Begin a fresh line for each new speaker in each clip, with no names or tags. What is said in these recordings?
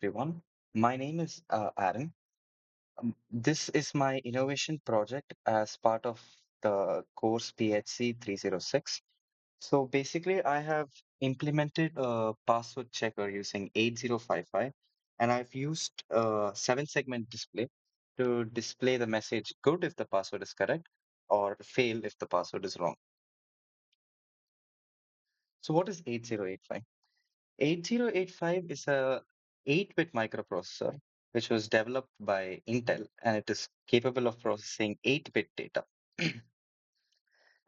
everyone. My name is Aaron. This is my innovation project as part of the course PHC 306. So basically, I have implemented a password checker using 8055, and I've used a seven-segment display to display the message good if the password is correct or fail if the password is wrong. So what is 8085? 8085 is a 8-bit microprocessor which was developed by Intel and it is capable of processing 8-bit data.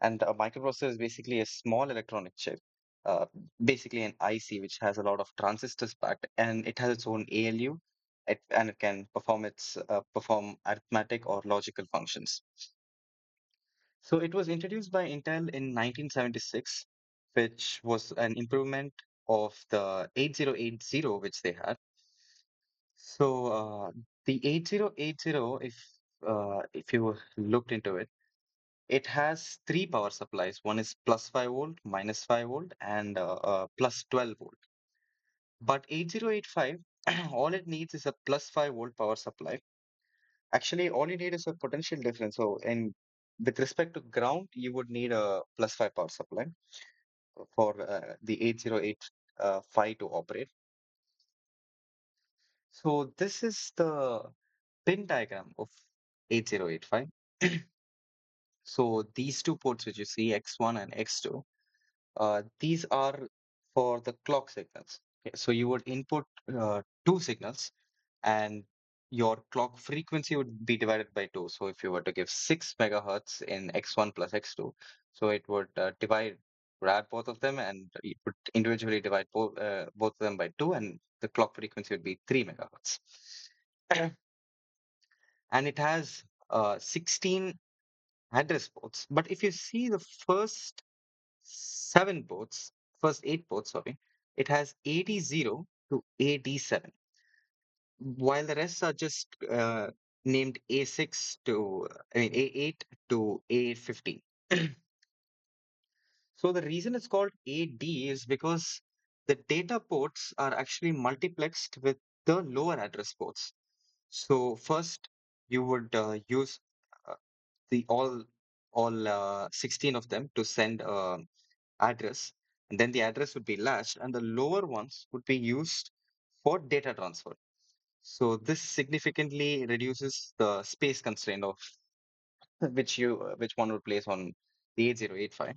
And a microprocessor is basically a small electronic chip, uh, basically an IC which has a lot of transistors packed and it has its own ALU and it can perform arithmetic or logical functions. So it was introduced by Intel in 1976, which was an improvement of the 8080 which they had. So the 8080, if you looked into it, it has three power supplies. One is plus 5 volt, minus 5 volt, and plus 12 volt. But 8085, all it needs is a plus 5 volt power supply. Actually, all you need is a potential difference. So, with respect to ground, you would need a plus 5 power supply for the 8085 to operate. So this is the pin diagram of 8085. So these two ports which you see, X1 and X2, these are for the clock signals. Okay, so you would input two signals and your clock frequency would be divided by two. So if you were to give 6 megahertz in X1 plus X2, so it would would add both of them and you would individually divide both of them by two and the clock frequency would be 3 megahertz. And it has 16 address ports. But if you see the seven ports, first eight ports, sorry, it has AD0 to AD7, while the rest are just named A6 to, I mean, A8 to A15. So the reason it's called AD is because the data ports are actually multiplexed with the lower address ports. So first you would use uh, the all 16 of them to send address, and then the address would be latched, and the lower ones would be used for data transfer. So this significantly reduces the space constraint of which one would place on the 8085.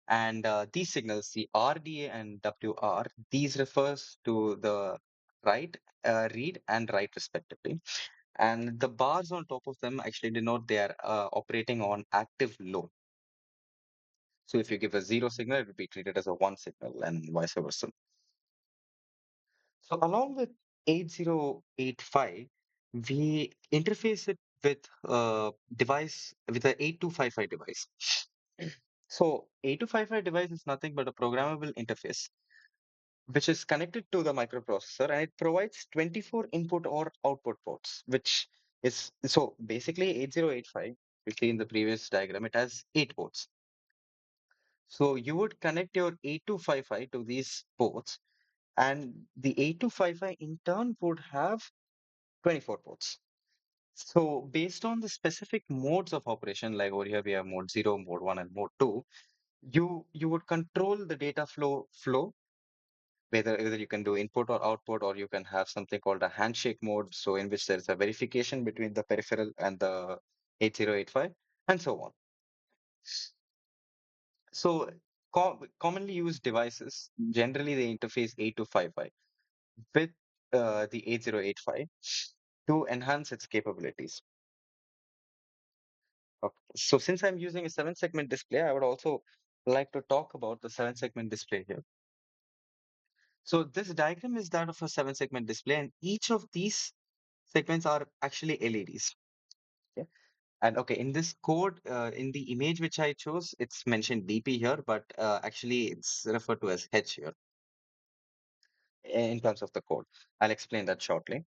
And these signals, the RDA and WR, these refers to the read and write respectively. And the bars on top of them actually denote they are operating on active low. So if you give a zero signal, it would be treated as a one signal and vice versa. So along with 8085, we interface it with a device with a 8255 device. So 8255 device is nothing but a programmable interface which is connected to the microprocessor and it provides 24 input or output ports, which is so basically 8085, you see in the previous diagram, it has eight ports. So you would connect your 8255 to these ports, and the 8255 in turn would have 24 ports. So based on the specific modes of operation, like over here we have mode 0, mode 1, and mode 2, you would control the data flow, whether you can do input or output, or you can have something called a handshake mode, so in which there is a verification between the peripheral and the 8085, and so on. So commonly used devices, generally they interface 8255 with the 8085 to enhance its capabilities. Okay. So since I'm using a seven segment display, I would also like to talk about the seven segment display here. So this diagram is that of a seven segment display, and each of these segments are actually LEDs. Okay. And okay, in this code, in the image which I chose, it's mentioned DP here, but actually it's referred to as H here in terms of the code. I'll explain that shortly.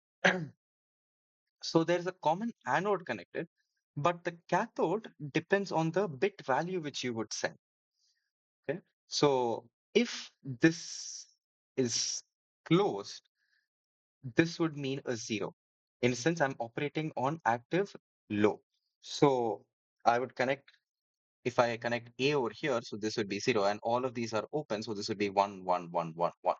So there's a common anode connected, but the cathode depends on the bit value which you would send. Okay. So if this is closed, this would mean a zero. In a sense, I'm operating on active low. So I would connect, if I connect A over here, so this would be zero, and all of these are open, so this would be one, one, one, one, one.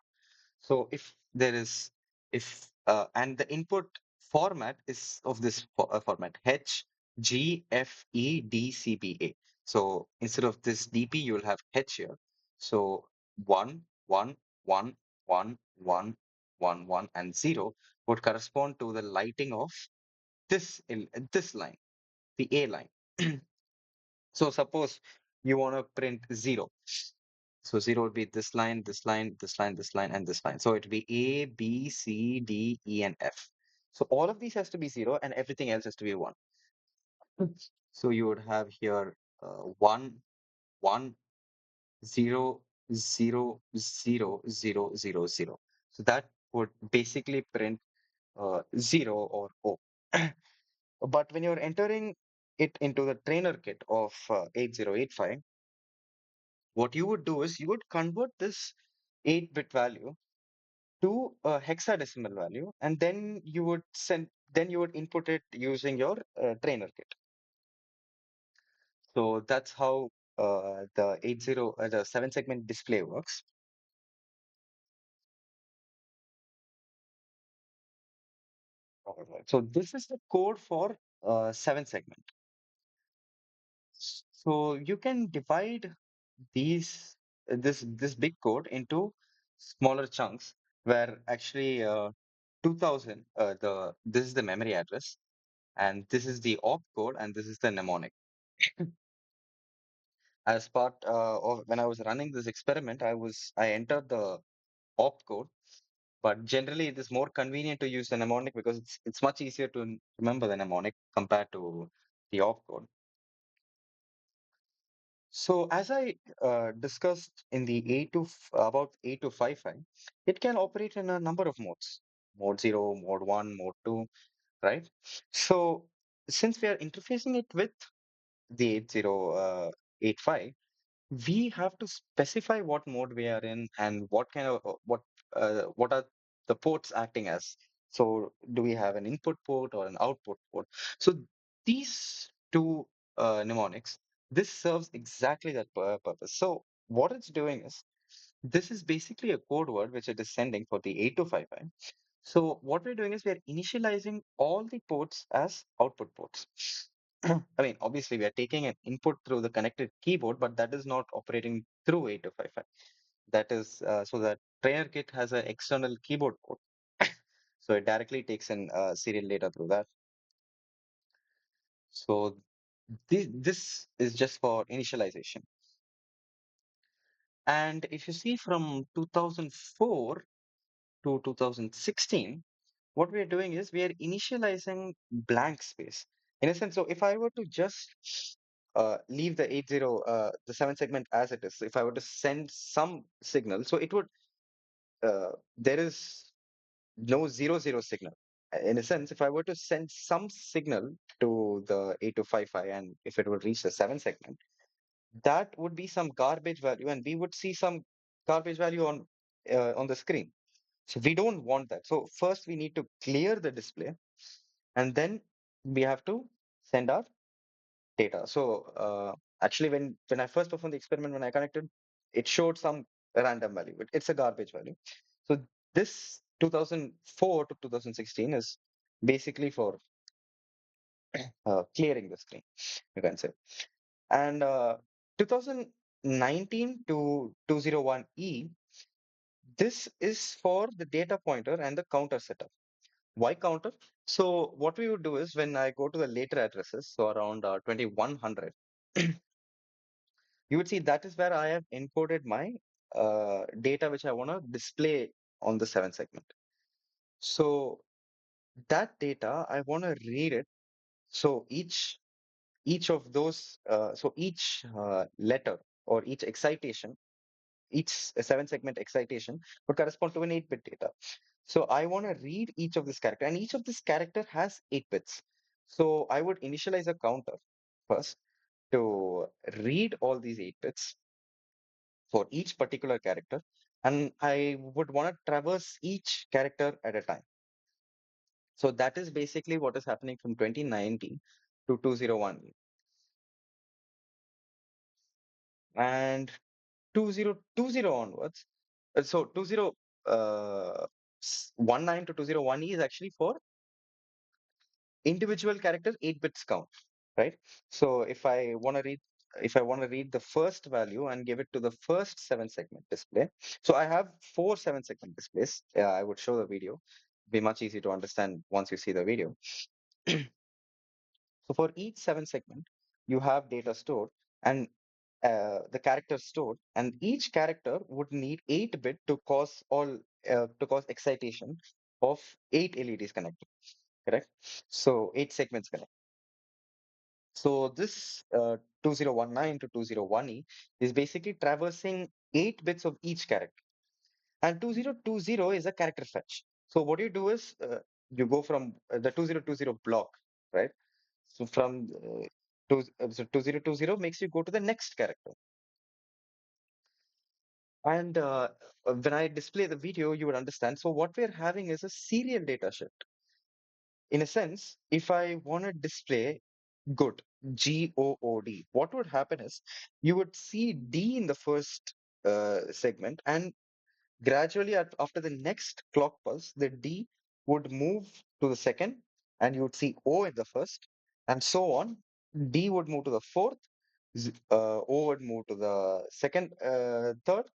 So if there is, if and the input format is of this format H G F E D C B A. So instead of this DP, you will have H here. So one, one, one, one, one, one, one, and zero would correspond to the lighting of this line, the A line. So suppose you want to print zero. So zero would be this line, this line, this line, this line, and this line. So it would be A, B, C, D, E, and F. So all of these has to be zero, and everything else has to be one. So you would have here one, one, zero, zero, zero, zero, zero, zero. So that would basically print zero or O. But when you're entering it into the trainer kit of 8085, what you would do is you would convert this 8-bit value to a hexadecimal value, and then you would input it using your trainer kit. So that's how the 7-segment display works. Alright. So this is the code for 7-segment. So you can divide this big code into smaller chunks, where actually 2000 this is the memory address, and this is the opcode, and this is the mnemonic. As part of when I was running this experiment, I entered the opcode, but generally it is more convenient to use the mnemonic because it's much easier to remember the mnemonic compared to the opcode. So as I discussed in the about 8255, it can operate in a number of modes: mode 0, mode 1, mode 2, right? So since we are interfacing it with the 8085, we have to specify what mode we are in and what kind of what are the ports acting as. So do we have an input port or an output port? So these two mnemonics, this serves exactly that purpose. So what it's doing is, this is basically a code word which it is sending for the 8255. So what we're doing is we're initializing all the ports as output ports. I mean, obviously we are taking an input through the connected keyboard, but that is not operating through 8255. That is so that trainer kit has an external keyboard port. So it directly takes in serial data through that. So this is just for initialization. And if you see from 2004 to 2016, what we are doing is we are initializing blank space. In a sense, so if I were to just leave the 7-segment as it is, if I were to send some signal, so it would, there is no 00 signal. In a sense, if I were to send some signal to the 8255, and if it would reach the 7-segment, that would be some garbage value, and we would see some garbage value on the screen. So we don't want that. So first we need to clear the display, and then we have to send our data. So actually, when I first performed the experiment, when I connected, it showed some random value. It's a garbage value. So this 2004 to 2016 is basically for clearing the screen, you can say. And 2019 to 201E, this is for the data pointer and the counter setup. Why counter? So what we would do is, when I go to the later addresses, so around 2100, you would see that is where I have encoded my data which I want to display on the 7-segment. So that data, I want to read it. So each of those, so each letter or each excitation, each 7-segment excitation would correspond to an 8-bit data. So I want to read each of this character, and each of this character has 8 bits. So I would initialize a counter first to read all these 8 bits for each particular character, and I would want to traverse each character at a time. So that is basically what is happening from 2019 to 2001. And 2020 onwards, so 2019 to 2001 is actually for individual characters 8 bits count, right? So if I want to read the first value and give it to the first 7 segment display, so I have 4 7 segment displays. I would show the video, be much easier to understand once you see the video. So for each 7 segment, you have data stored and the character stored, and each character would need 8 bit to cause excitation of 8 LEDs connected, correct? So 8 segments connected. So this 2019 to 201E is basically traversing 8 bits of each character. And 2020 is a character fetch. So what you do is you go from the 2020 block, right? So from so 2020 makes you go to the next character. And when I display the video, you would understand. So what we're having is a serial data shift. In a sense, if I want to display good, GOOD, what would happen is you would see D in the first segment, and gradually after the next clock pulse, the D would move to the second, and you would see O in the first, and so on. D would move to the fourth, O would move to the second, third,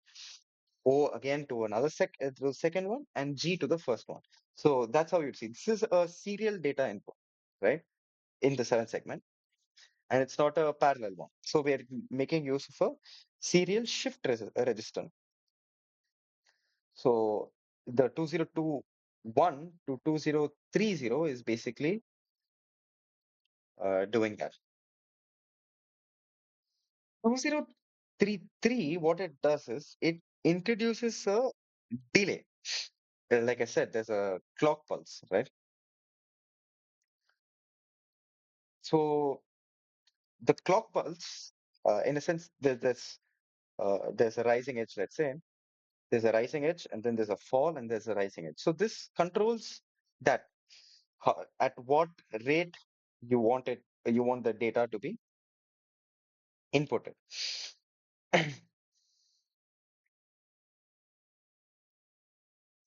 O again to to the second one, and G to the first one. So that's how you'd see. This is a serial data input, right, in the 7 segment, and it's not a parallel one. So we're making use of a serial shift register. So the 2021 to 2030 is basically doing that. 2033, what it does is it introduces a delay. Like I said, there's a clock pulse, right? So the clock pulse, in a sense, there's a rising edge, let's say. There's a rising edge, and then there's a fall, and there's a rising edge. So this controls that at what rate you want the data to be inputted.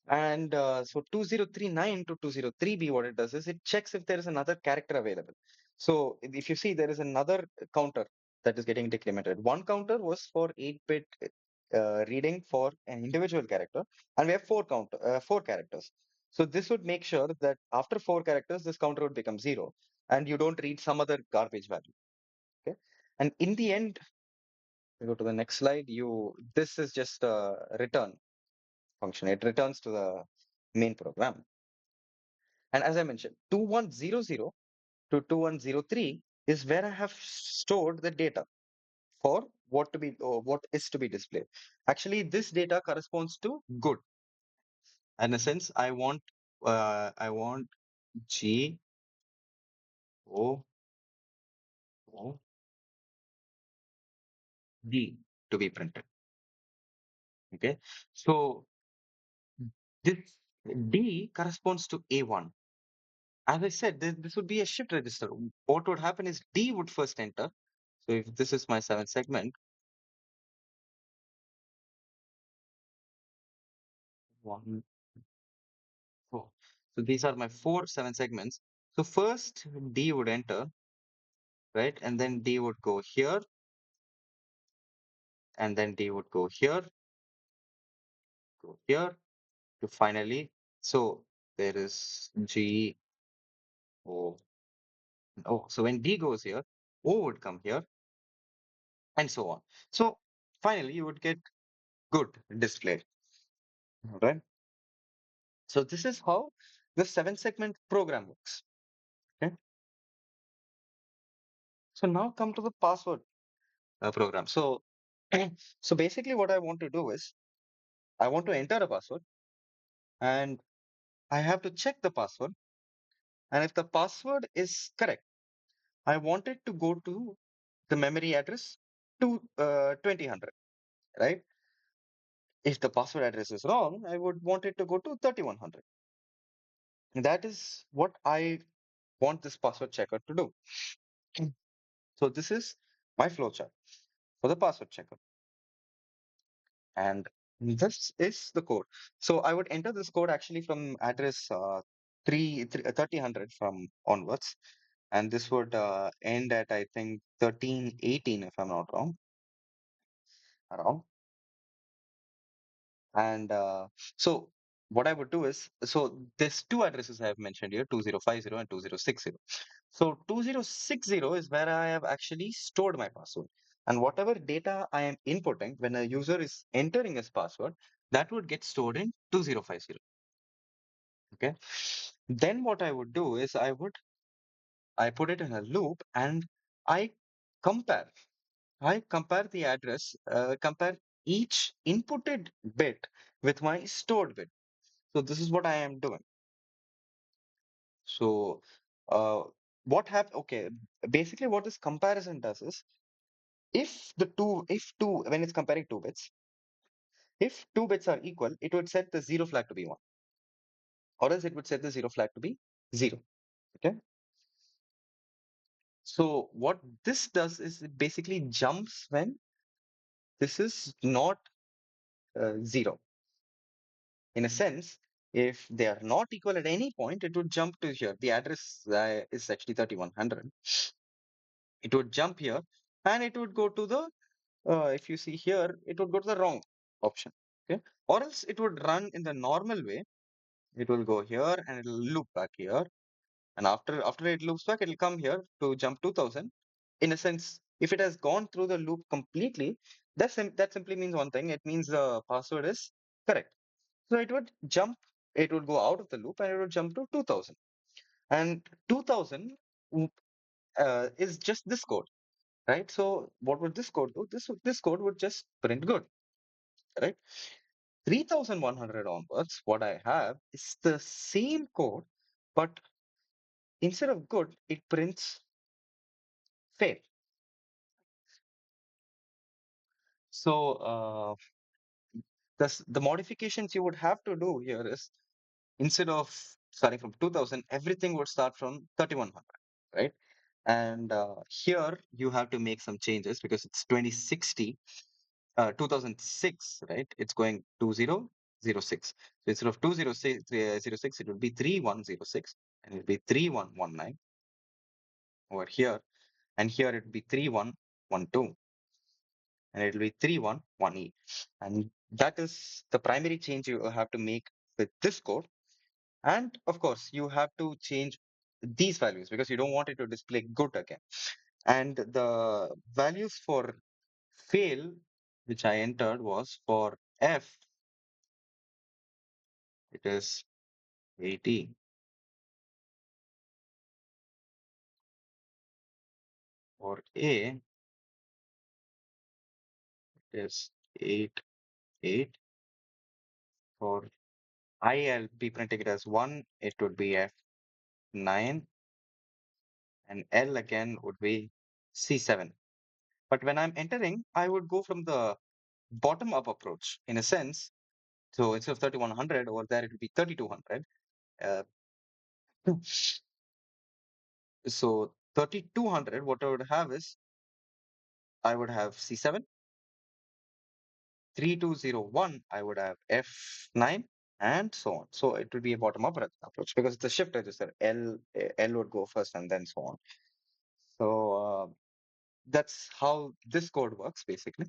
And so 2039 to 203B, what it does is it checks if there is another character available. So if you see, there is another counter that is getting decremented. One counter was for 8-bit reading for an individual character, and we have four characters. So this would make sure that after 4 characters, this counter would become 0, and you don't read some other garbage value. Okay, and in the end, we go to the next slide. This is just a return function. It returns to the main program. And as I mentioned, 2100 to 2103 is where I have stored the data for what is to be displayed. Actually, this data corresponds to good. In a sense, I want G O O D to be printed. Okay, so this D corresponds to A1. As I said, this would be a shift register. What would happen is D would first enter. So if this is my 7 segment, 1, 4. So these are my 4 7 segments. So first D would enter, right? And then D would go here, and then D would go here to finally. So there is G, O, O. So when D goes here, O would come here, and so on. So finally, you would get good display, right? So this is how the 7 segment program works. Okay. So now come to the password program. So so basically, what I want to do is I want to enter a password, and I have to check the password. And if the password is correct, I want it to go to the memory address to 2000, right? If the password address is wrong, I would want it to go to 3100. That is what I want this password checker to do. So this is my flowchart for the password checker. And this is the code. So I would enter this code actually from address 3000 from onwards. And this would end at, I think, 1318, if I'm not wrong, around. And so what I would do is, so there's two addresses I have mentioned here, 2050 and 2060. So 2060 is where I have actually stored my password. And whatever data I am inputting when a user is entering his password, that would get stored in 2050. Okay. Then what I would do is I put it in a loop and I compare. I compare the address, compare each inputted bit with my stored bit. So this is what I am doing. So uh, okay, basically what this comparison does is when it's comparing two bits, if two bits are equal, it would set the zero flag to be one, or else it would set the zero flag to be zero. Okay. So what this does is it basically jumps when this is not zero. In a sense, if they are not equal at any point, it would jump to here. The address is actually 3100. It would jump here and it would go to the, if you see here, it would go to the wrong option. Okay. Or else it would run in the normal way. It will go here and it will loop back here. And after it loops back, it will come here to jump 2000. In a sense, if it has gone through the loop completely, that simply means one thing. It means the password is correct. So it would go out of the loop and it would jump to 2000. And 2000 is just this code, right? So what would this code do? This code would just print good, right? 3100 onwards, what I have is the same code, but instead of good, it prints fail. So the modifications you would have to do here is instead of starting from 2000, everything would start from 3100, right? And here you have to make some changes because it's 2060, 2006, right? It's going 2006. So instead of 2006, it would be 3106 and it would be 3119 over here. And here it would be 3112 and it will be 311E. And that is the primary change you have to make with this code. And of course, you have to change these values because you don't want it to display good again. And the values for fail, which I entered, was for F, it is 80. For A, it is 8, 8. For I, I'll be printing it as 1, it would be F9, and L again would be C7. But when I'm entering, I would go from the bottom up approach in a sense. So instead of 3100 over there, it would be 3200. Uh, so 3200, what I would have is I would have C7, 3201, I would have F9, and so on. So it would be a bottom up approach because it's a shift register. L would go first and then so on. So that's how this code works basically.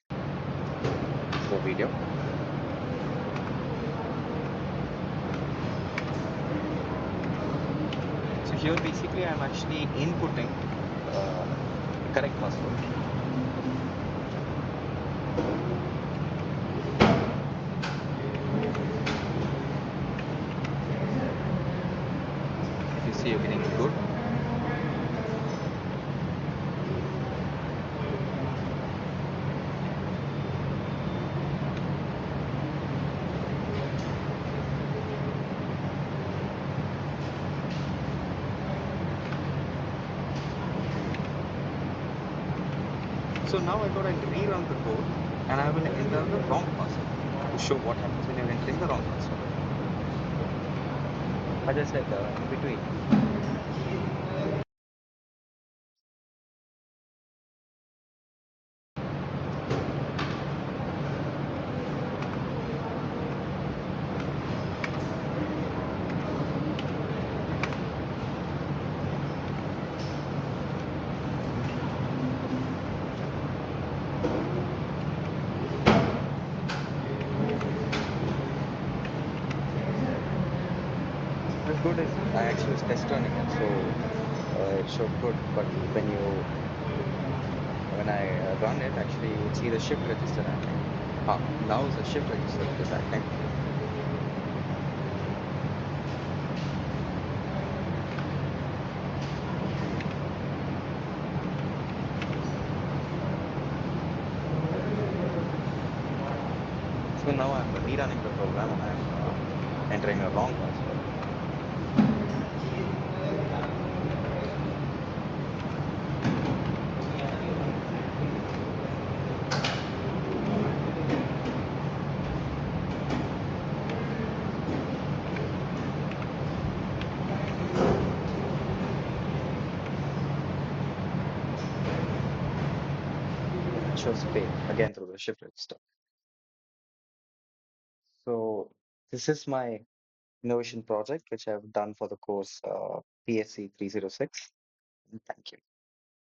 The video. So here basically I'm actually inputting correct password. If you see everything is good. So now I thought I'll rerun the code and I will enter the wrong password to show what happens when you're entering the wrong password. As I said, in between. As good as I actually was test running it, so it showed good. But when I run it, actually, you would see the shift register acting. Now the shift register is acting. So now I'm rerunning the program and I'm entering a wrong password. It shows failed again through the shift register. So this is my innovation project, which I've done for the course PSC 306. Thank you.